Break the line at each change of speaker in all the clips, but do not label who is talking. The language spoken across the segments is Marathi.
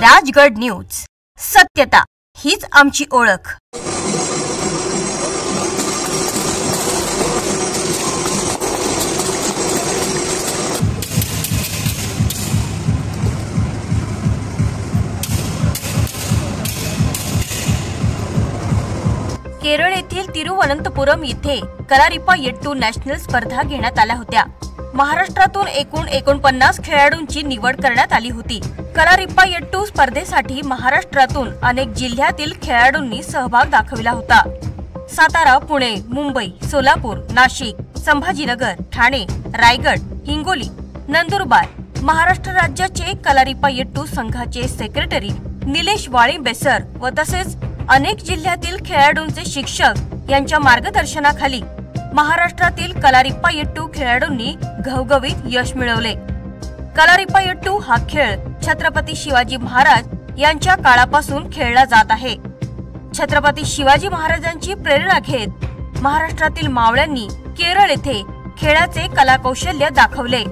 राजगड न्यूज, सत्यता हीच आमची ओळख। केरळ येथील तिरुवनंतपुरम येथे कलारिपायट्टू नॅशनल स्पर्धा घेण्यात आल्या होत्या। महाराष्ट्रातून एकूण 49 खेळाडूंची निवड करण्यात आली होती। कलारिपायट्टू स्पर्धेसाठी महाराष्ट्रातून अनेक जिल्ह्यातील खेळाडूंनी सहभाग दाखविला होता। सातारा, पुणे, मुंबई, सोलापूर, नाशिक, संभाजीनगर, ठाणे, रायगड, हिंगोली, नंदुरबार, महाराष्ट्र राज्याचे कलारिपायट्टू संघाचे सेक्रेटरी निलेश वाळिंबे सर व तसेच अनेक जिल्ह्यातील खेळाडूंचे शिक्षक यांच्या मार्गदर्शनाखाली महाराष्ट्रातील कलारिपायट्टू खेळाडूंनी घवघवीत यश मिळवले। कलारिपायट्टू हा खेळ छत्रपती शिवाजी महाराज यांच्या काळापासून खेळला जात आहे। छत्रपती शिवाजी महाराजांची प्रेरणा घेत महाराष्ट्रातील मावळ्यांनी केरळ येथे खेळाचे कलाकौशल्य दाखवले।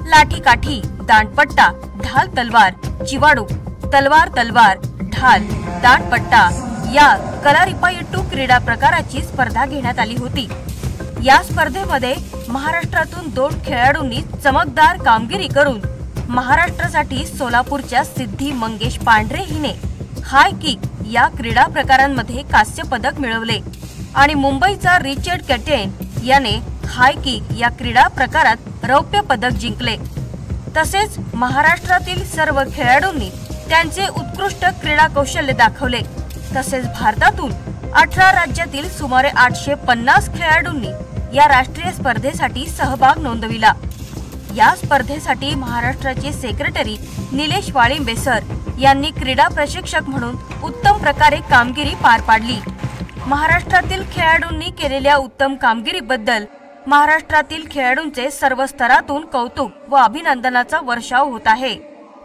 लाठीकाठी, दांडपट्टा, ढाल तलवार, चिवाडू, तलवार तलवार, ढाल, दांडपट्टा या कलारिपायट्टू क्रीडा प्रकाराची स्पर्धा घेण्यात आली होती। या स्पर्धेमध्ये महाराष्ट्रातून 2 खेळाडूंनी चमकदार कामगिरी करून महाराष्ट्रासाठी सोलापूरच्या सिद्धी मंगेश पांढरे हिने हाय किक या क्रीडा प्रकारांमध्ये कांस्य पदक मिळवले आणि मुंबईचा रिचर्ड कॅटेन याने हाय किक या क्रीडा प्रकारात रौप्य पदक जिंकले। तसेच महाराष्ट्रातील सर्व खेळाडूंनी त्यांचे उत्कृष्ट क्रीडा कौशल्य दाखवले। तसेच भारतातून 18 राज्यातील सुमारे 850 खेळाडूंनी या राष्ट्रीय स्पर्धेसाठी सहभाग नोंदविला। या स्पर्धेसाठी महाराष्ट्राचे सेक्रेटरी निलेश वाळिंबे सर यांनी क्रीडा प्रशिक्षक म्हणून उत्तम प्रकारे कामगिरी पार पाडली। महाराष्ट्रातील खेळाडूंनी केलेल्या उत्तम कामगिरीबद्दल महाराष्ट्रातील खेळाडूंचे सर्व स्तरातून कौतुक व अभिनंदनाचा वर्षाव होत आहे।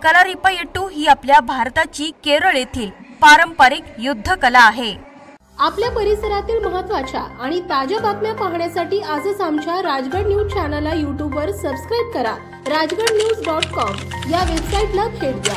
कलारिपायट्टू ही आपल्या भारताची केरळ येथील पारंपरिक युद्ध कला आहे।
आपल्या परिसरातील महत्त्वाच्या आणि ताज्या बातम्या पाहण्यासाठी आजच आमच्या राजगड न्यूज चॅनलला YouTube वर सबस्क्राइब करा। rajgadnews.com या वेबसाईटला भेट द्या।